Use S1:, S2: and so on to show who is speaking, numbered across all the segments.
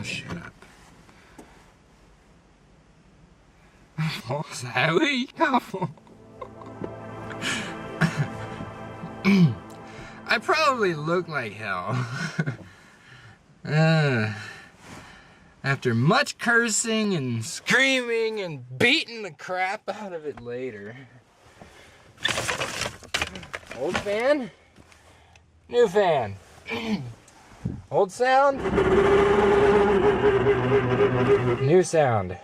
S1: Oh, shut up. There we go. I probably look like hell. After much cursing and screaming and beating the crap out of it later. Old fan, new fan. Old sound, new sound.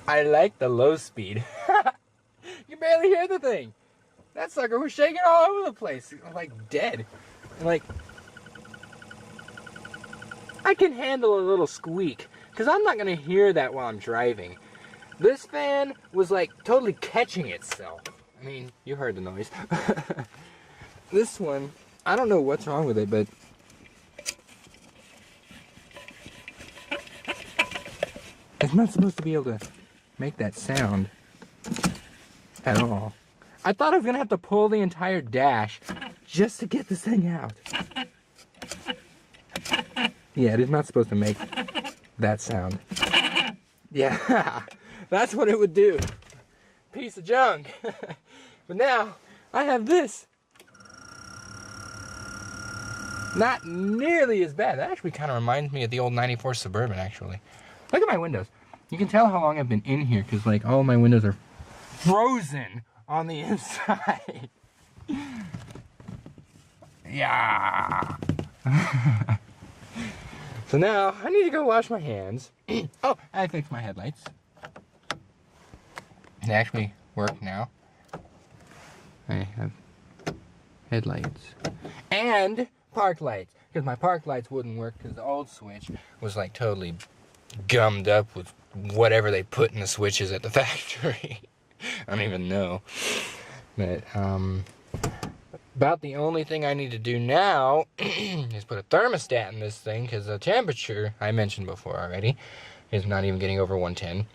S1: I like the low speed. You barely hear the thing. That sucker was shaking all over the place, like dead. Like, I can handle a little squeak, because I'm not going to hear that while I'm driving. This fan was like totally catching itself. I mean, you heard the noise. This one, I don't know what's wrong with it, but it's not supposed to be able to make that sound at all. I thought I was gonna have to pull the entire dash just to get this thing out. Yeah, it is not supposed to make that sound. Yeah, that's what it would do. Piece of junk. But now, I have this. Not nearly as bad. That actually kind of reminds me of the old 94 Suburban, actually. Look at my windows. You can tell how long I've been in here, because like all my windows are frozen on the inside. Yeah. So now I need to go wash my hands. Oh, I fixed my headlights. They actually work now. I have headlights and park lights, because my park lights wouldn't work because the old switch was like totally gummed up with whatever they put in the switches at the factory. I don't even know. But about the only thing I need to do now is put a thermostat in this thing, because the temperature, I mentioned before already, is not even getting over 110.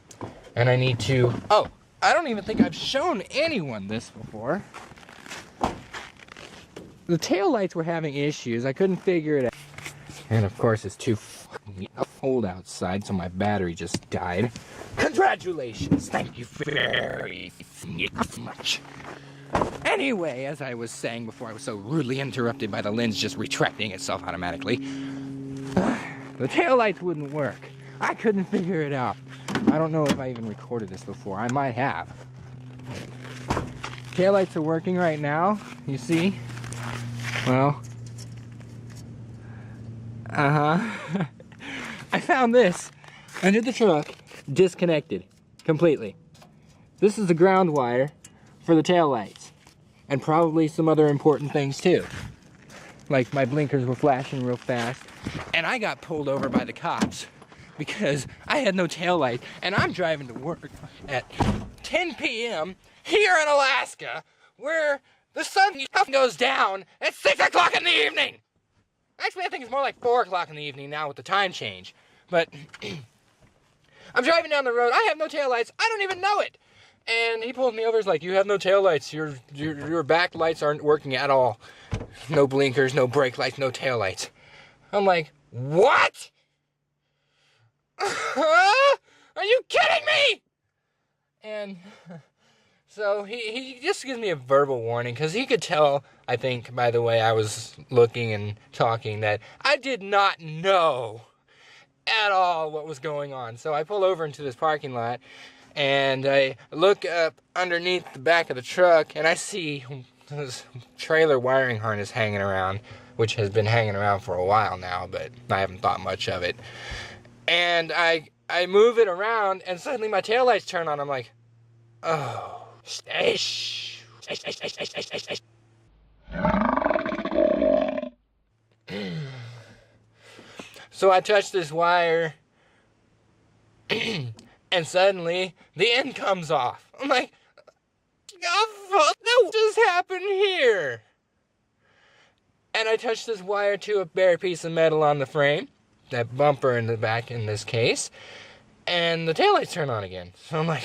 S1: And I need to, oh, I don't even think I've shown anyone this before. The tail lights were having issues. I couldn't figure it out. And of course it's too fucking cold outside, so my battery just died. Congratulations! Thank you very much. Anyway, as I was saying before I was so rudely interrupted by the lens just retracting itself automatically, the taillights wouldn't work. I couldn't figure it out. I don't know if I even recorded this before. I might have. Taillights are working right now, you see? Well, I found this under the truck, disconnected completely. This is the ground wire for the tail lights, and probably some other important things too. Like my blinkers were flashing real fast, and I got pulled over by the cops because I had no tail light, and I'm driving to work at 10 p.m. here in Alaska, where the sun goes down at 6 o'clock in the evening. Actually, I think it's more like 4 o'clock in the evening now with the time change. But I'm driving down the road. I have no taillights. I don't even know it. And he pulls me over. He's like, you have no taillights. Your back lights aren't working at all. No blinkers, no brake lights, no taillights. I'm like, what? Are you kidding me? And so he just gives me a verbal warning, because he could tell, I think, by the way I was looking and talking, that I did not know at all what was going on. So I pull over into this parking lot, and I look up underneath the back of the truck, and I see this trailer wiring harness hanging around, which has been hanging around for a while now, but I haven't thought much of it. And I move it around, and suddenly my taillights turn on. I'm like, oh. Stay. So I touch this wire, and suddenly the end comes off. I'm like, what just happened here? And I touch this wire to a bare piece of metal on the frame, that bumper in the back in this case, and the taillights turn on again. So I'm like,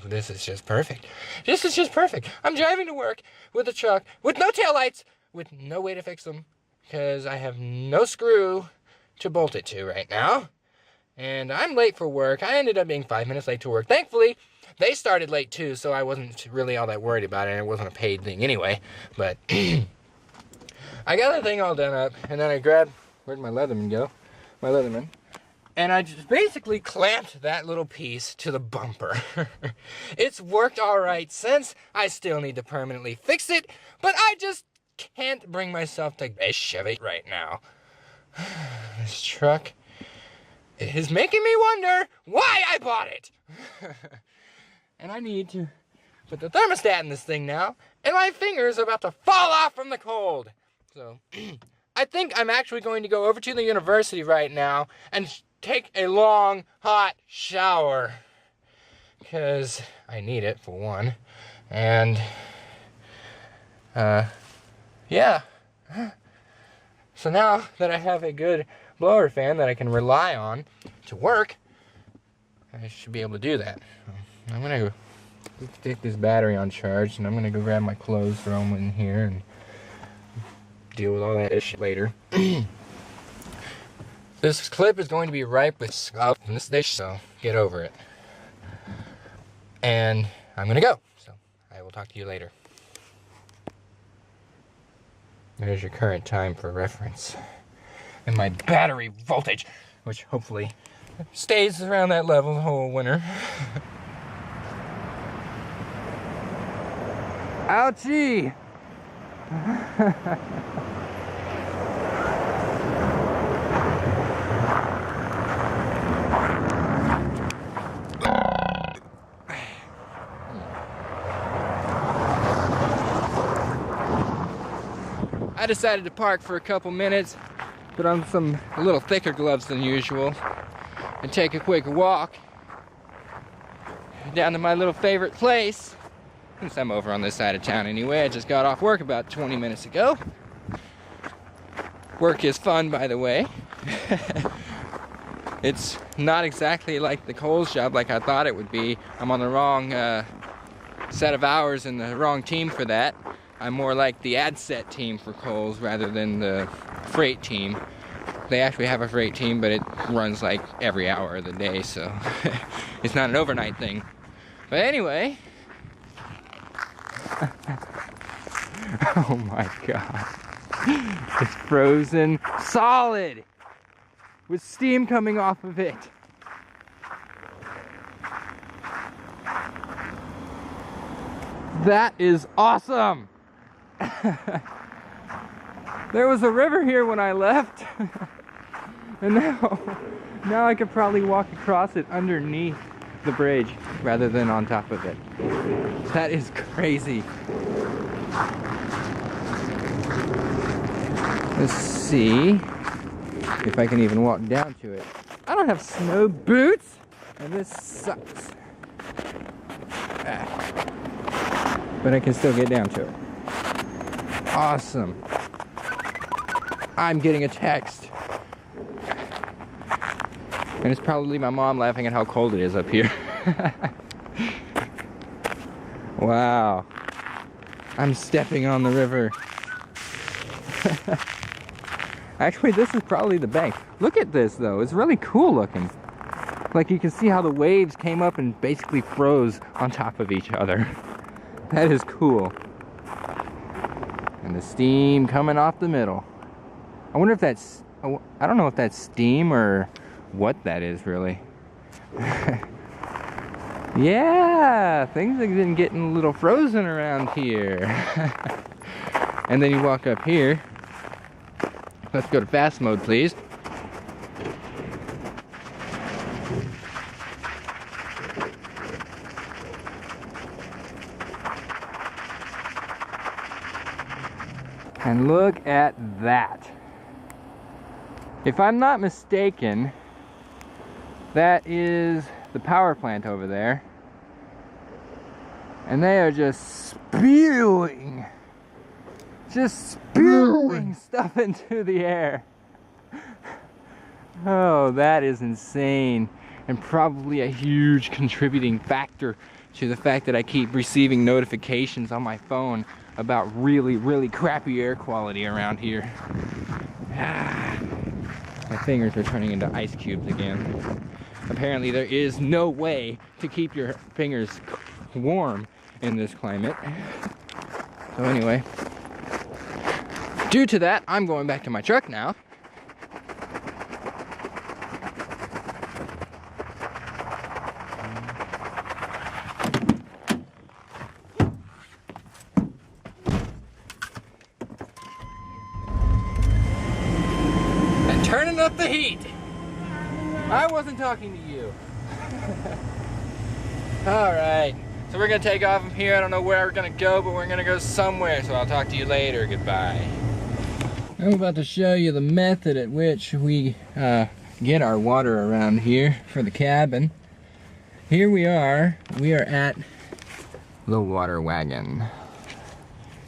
S1: This is just perfect. This is just perfect. I'm driving to work with a truck with no taillights, with no way to fix them, because I have no screw to bolt it to right now. And I'm late for work. I ended up being 5 minutes late to work. Thankfully, they started late too, so I wasn't really all that worried about it, and it wasn't a paid thing anyway. But I got the thing all done up, and then I grabbed, where'd my Leatherman go? My Leatherman. And I just basically clamped that little piece to the bumper. It's worked all right since. I still need to permanently fix it, but I just can't bring myself to shove it right now. This truck is making me wonder why I bought it. And I need to put the thermostat in this thing now, and my fingers are about to fall off from the cold. So I think I'm actually going to go over to the university right now and take a long, hot shower. Because I need it, for one. And, yeah. So now that I have a good blower fan that I can rely on to work, I should be able to do that. I'm gonna go take this battery on charge, and I'm gonna go grab my clothes, throw them in here, and deal with all that shit later. This clip is going to be ripe with scalp from this dish, so get over it. And I'm gonna go, so I will talk to you later. There's your current time for reference. And my battery voltage, which hopefully stays around that level the whole winter. Ouchie! I decided to park for a couple minutes, put on a little thicker gloves than usual, and take a quick walk down to my little favorite place. Since I'm over on this side of town anyway, I just got off work about 20 minutes ago. Work is fun, by the way. It's not exactly like the Kohl's job like I thought it would be. I'm on the wrong set of hours and the wrong team for that. I'm more like the ad set team for Kohl's rather than the freight team. They actually have a freight team, but it runs like every hour of the day, so it's not an overnight thing. But anyway, oh my god, it's frozen solid with steam coming off of it. That is awesome. There was a river here when I left, and now I could probably walk across it underneath the bridge rather than on top of it. That is crazy. Let's see if I can even walk down to it. I don't have snow boots, and this sucks. But I can still get down to it. Awesome. I'm getting a text. And it's probably my mom laughing at how cold it is up here. Wow. I'm stepping on the river. Actually, this is probably the bank. Look at this, though. It's really cool looking. Like, you can see how the waves came up and basically froze on top of each other. That is cool. And the steam coming off the middle. I wonder if that's, I don't know if that's steam or what that is really. Yeah, things have been getting a little frozen around here. And then you walk up here. Let's go to fast mode, please. And look at that. If I'm not mistaken, that is the power plant over there. And they are just spewing stuff into the air. Oh, that is insane. and probably a huge contributing factor to the fact that I keep receiving notifications on my phone about really crappy air quality around here. My fingers are turning into ice cubes again. Apparently there is no way to keep your fingers warm in this climate. So anyway, due to that, I'm going back to my truck now. And turning up the heat. I wasn't talking to you. Alright, so we're gonna take off from here. I don't know where we're gonna go, but we're gonna go somewhere, so I'll talk to you later. Goodbye. I'm about to show you the method at which we get our water around here for the cabin. Here we are at the water wagon.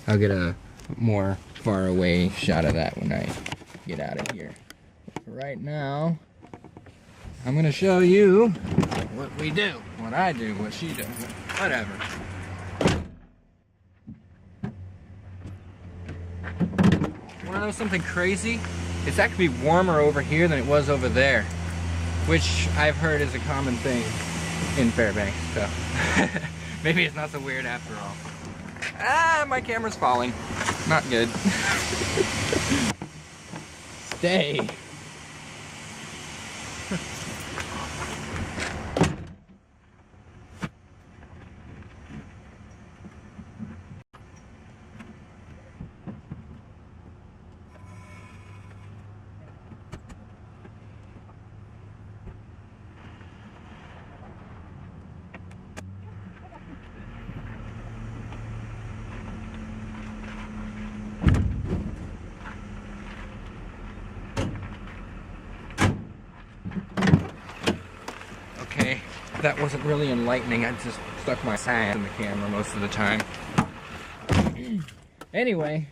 S1: I'll get a more far away shot of that when I get out of here. But right now, I'm gonna show you what we do, what I do, what she does, whatever. Wanna know something crazy? It's actually warmer over here than it was over there, which I've heard is a common thing in Fairbanks, so maybe it's not so weird after all. Ah, my camera's falling. Not good. Stay. Okay, that wasn't really enlightening. I just stuck my hand in the camera most of the time. Anyway,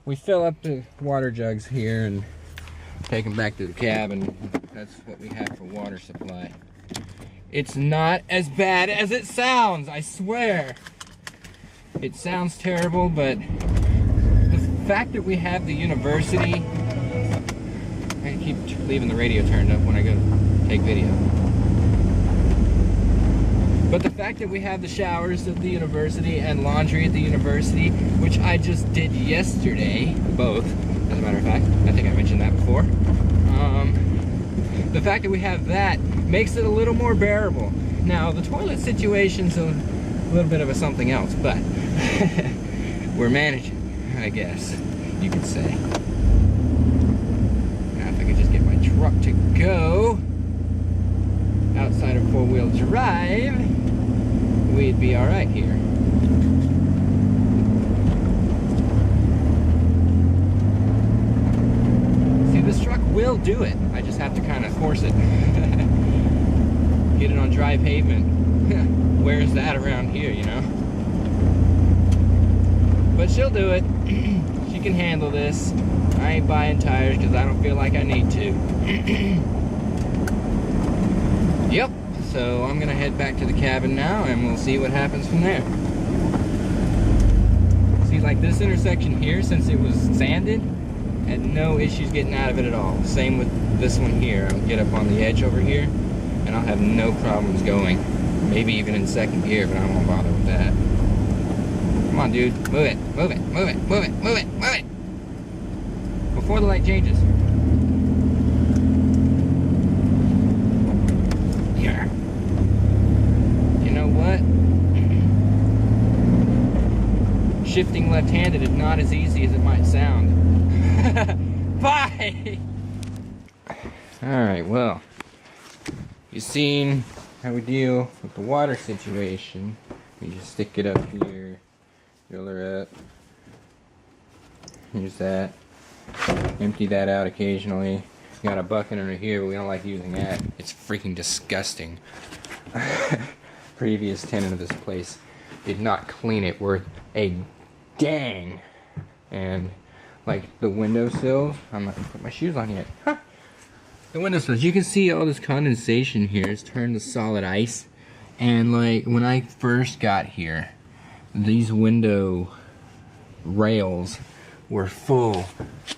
S1: we fill up the water jugs here and take them back to the cabin. That's what we have for water supply. It's not as bad as it sounds, I swear. It sounds terrible, but the fact that we have the university... I keep leaving the radio turned up when I go to take video. But the fact that we have the showers at the university and laundry at the university, which I just did yesterday, both, as a matter of fact, I think I mentioned that before. The fact that we have that makes it a little more bearable. Now, the toilet situation's a little bit of a something else, but we're managing, I guess you could say. Now, if I could just get my truck to go outside of four-wheel drive, we'd be all right here. See, this truck will do it. I just have to kind of force it. Get it on dry pavement. Where's that around here, you know? But she'll do it. She can handle this. I ain't buying tires because I don't feel like I need to. Yep. So I'm gonna head back to the cabin now and we'll see what happens from there. See, like this intersection here, since it was sanded, had no issues getting out of it at all. Same with this one here. I'll get up on the edge over here and I'll have no problems going. Maybe even in second gear, but I won't bother with that. Come on, dude. Move it. Move it. Move it. Move it. Move it. Move it. Before the light changes. Here. You know what? Shifting left-handed is not as easy as it might sound. Bye! Alright, well. You've seen how we deal with the water situation. We just stick it up here, fill her up. Here's that. Empty that out occasionally. Got a bucket under here, but we don't like using that. It's freaking disgusting. Previous tenant of this place did not clean it worth a dang. And like the windowsills, I'm not gonna put my shoes on yet. Huh. the windowsills. You can see all this condensation here. It's turned to solid ice. And like when I first got here, these window rails were full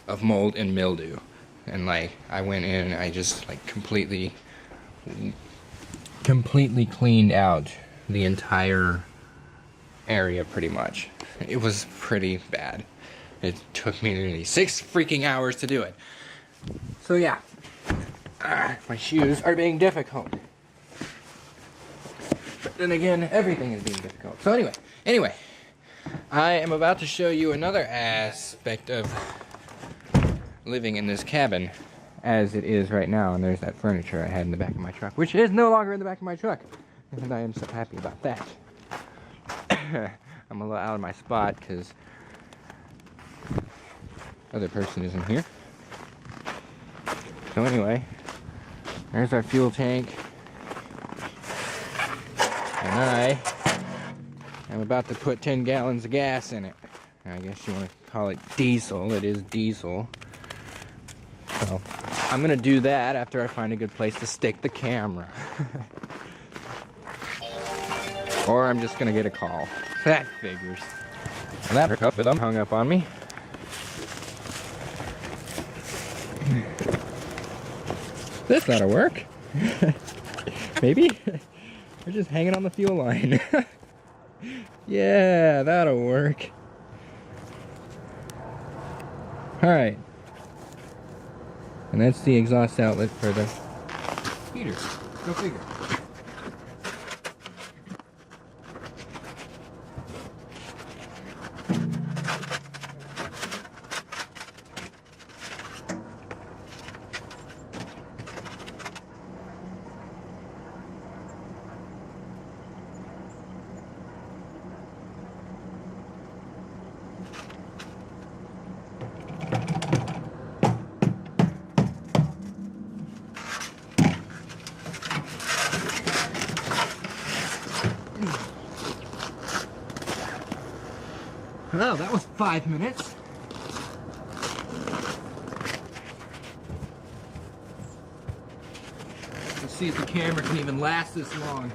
S1: of mold and mildew. And like I went in and I just like completely cleaned out the entire area pretty much. It was pretty bad. It took me nearly 6 freaking hours to do it. So yeah, my shoes are being difficult. But then again, everything is being difficult. So anyway, I am about to show you another aspect of living in this cabin as it is right now. And there's that furniture I had in the back of my truck, which is no longer in the back of my truck. And I am so happy about that. I'm a little out of my spot because other person isn't here. So anyway, there's our fuel tank. And I am about to put 10 gallons of gas in it. I guess you want to call it diesel. It is diesel. So I'm going to do that after I find a good place to stick the camera. Or I'm just going to get a call. That figures. And that cup with them hung up on me. This ought to work. Maybe. We're just hanging on the fuel line. Yeah, that'll work. Alright. And that's the exhaust outlet for the heater. Go figure. Well, that was 5 minutes. Let's see if the camera can even last this long.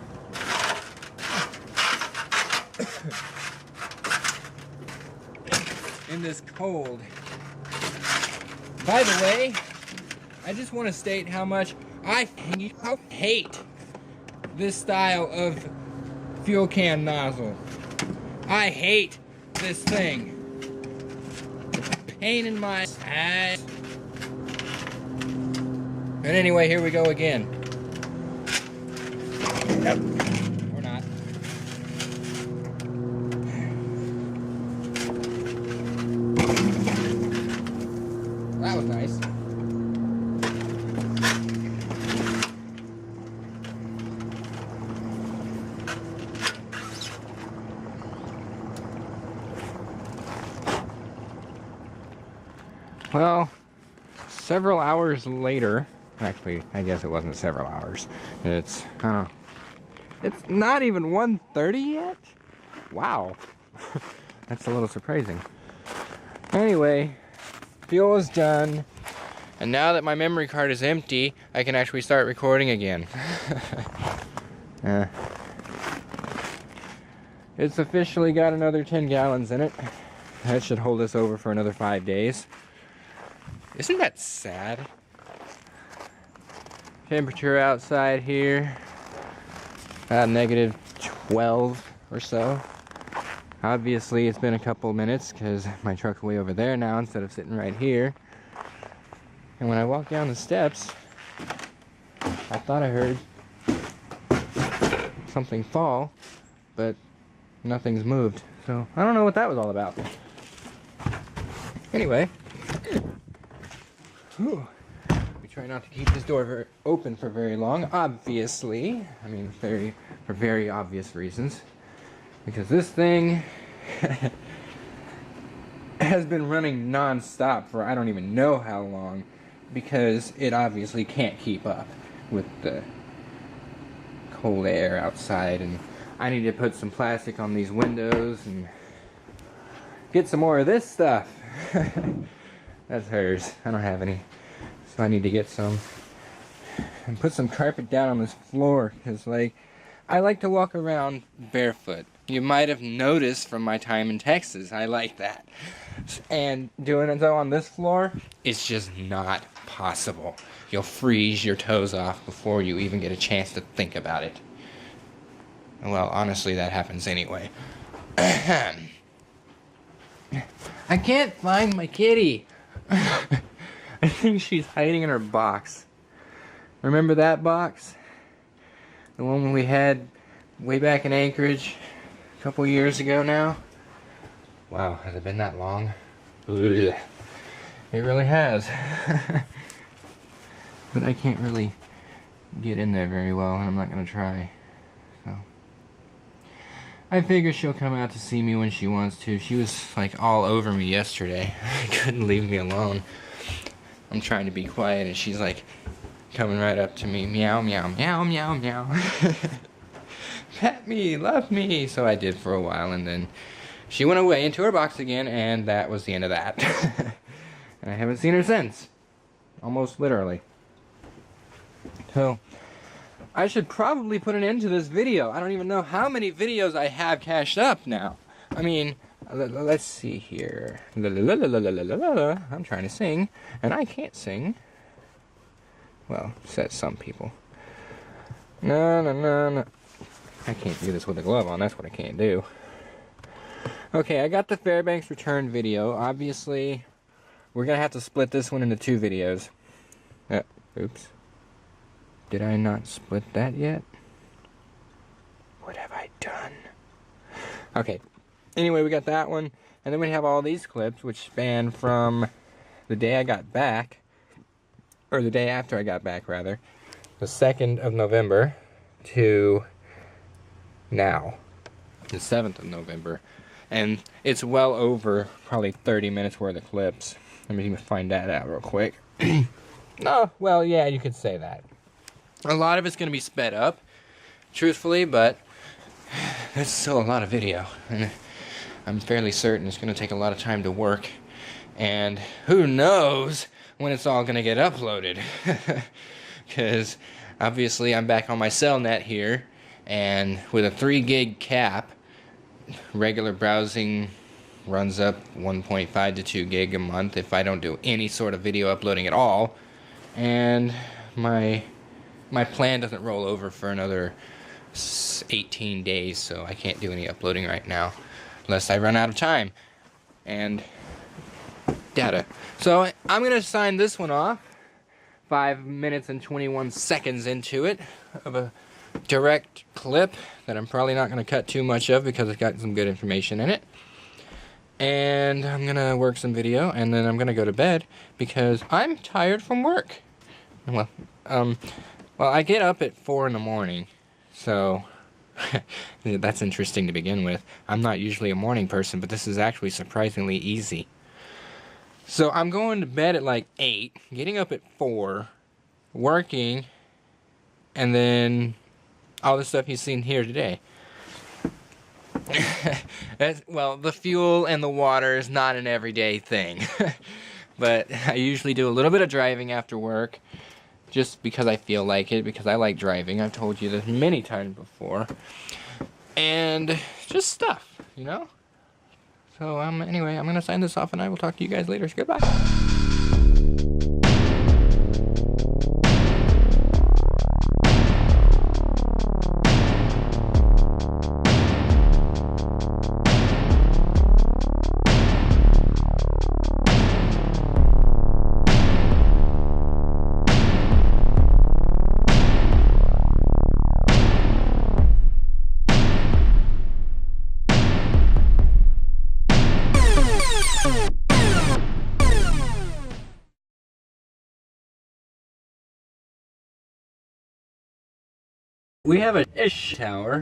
S1: In this cold. By the way, I just want to state how much I hate this style of fuel can nozzle. I hate this thing. Pain in my ass. But anyway, here we go again. Yep. Or not. That was nice. Well, several hours later, actually, I guess it wasn't several hours. It's, I don't know, it's not even 1:30 yet? Wow. That's a little surprising. Anyway, fuel is done. And now that my memory card is empty, I can actually start recording again. It's officially got another 10 gallons in it. That should hold us over for another 5 days. Isn't that sad? Temperature outside here, about -12 or so. Obviously it's been a couple minutes because my truck's way over there now instead of sitting right here. And when I walked down the steps, I thought I heard something fall, but nothing's moved. So I don't know what that was all about. Anyway. Whew. We try not to keep this door open for very long, obviously. I mean, for very obvious reasons. Because this thing has been running non-stop for I don't even know how long. Because it obviously can't keep up with the cold air outside. And I need to put some plastic on these windows and get some more of this stuff. That's hers. I don't have any. So I need to get some. and put some carpet down on this floor, because like I like to walk around barefoot. You might have noticed from my time in Texas, I like that. And doing it though on this floor, it's just not possible. You'll freeze your toes off before you even get a chance to think about it. Well, honestly, that happens anyway. I can't find my kitty. I think she's hiding in her box. Remember that box? The one we had way back in Anchorage a couple years ago now? Wow, has it been that long? It really has. But I can't really get in there very well, and I'm not gonna try. So I figure she'll come out to see me when she wants to. She was like all over me yesterday. Couldn't leave me alone. I'm trying to be quiet and she's like coming right up to me. Meow, meow, meow, meow, meow. Pet me, love me. So I did for a while, and then she went away into her box again, and that was the end of that. And I haven't seen her since. Almost literally. So I should probably put an end to this video. I don't even know how many videos I have cached up now. I mean, let's see here. La, la, la, la, la, la, la, la. I'm trying to sing, and I can't sing. Well, says some people. No, no, no, no. I can't do this with a glove on. That's what I can't do. Okay, I got the Fairbanks return video. Obviously, we're going to have to split this one into 2 videos. Oops. Did I not split that yet? What have I done? Okay. Anyway, we got that one. And then we have all these clips, which span from the day I got back, or the day after I got back, rather, the 2nd of November to now, the 7th of November. And it's well over probably 30 minutes worth of clips. Let me find that out real quick. Oh, well, yeah, you could say that. A lot of it's going to be sped up, truthfully, but that's still a lot of video. And I'm fairly certain it's going to take a lot of time to work. And who knows when it's all going to get uploaded. Because obviously I'm back on my cell net here, and with a 3 gig cap, regular browsing runs up 1.5 to 2 gig a month if I don't do any sort of video uploading at all. And my plan doesn't roll over for another 18 days, so I can't do any uploading right now unless I run out of time and data. So I'm gonna sign this one off. 5 minutes and 21 seconds into it of a direct clip that I'm probably not gonna cut too much of because it's got some good information in it. And I'm gonna work some video, and then I'm gonna go to bed because I'm tired from work. Well, I get up at 4 in the morning, so that's interesting to begin with. I'm not usually a morning person, but this is actually surprisingly easy. So I'm going to bed at like 8, getting up at 4, working, and then all the stuff you've seen here today. Well, the fuel and the water is not an everyday thing. But I usually do a little bit of driving after work, just because I feel like it, because I like driving. I've told you this many times before. And just stuff, you know? So, anyway, I'm going to sign this off, and I will talk to you guys later. Goodbye. We have a dish tower.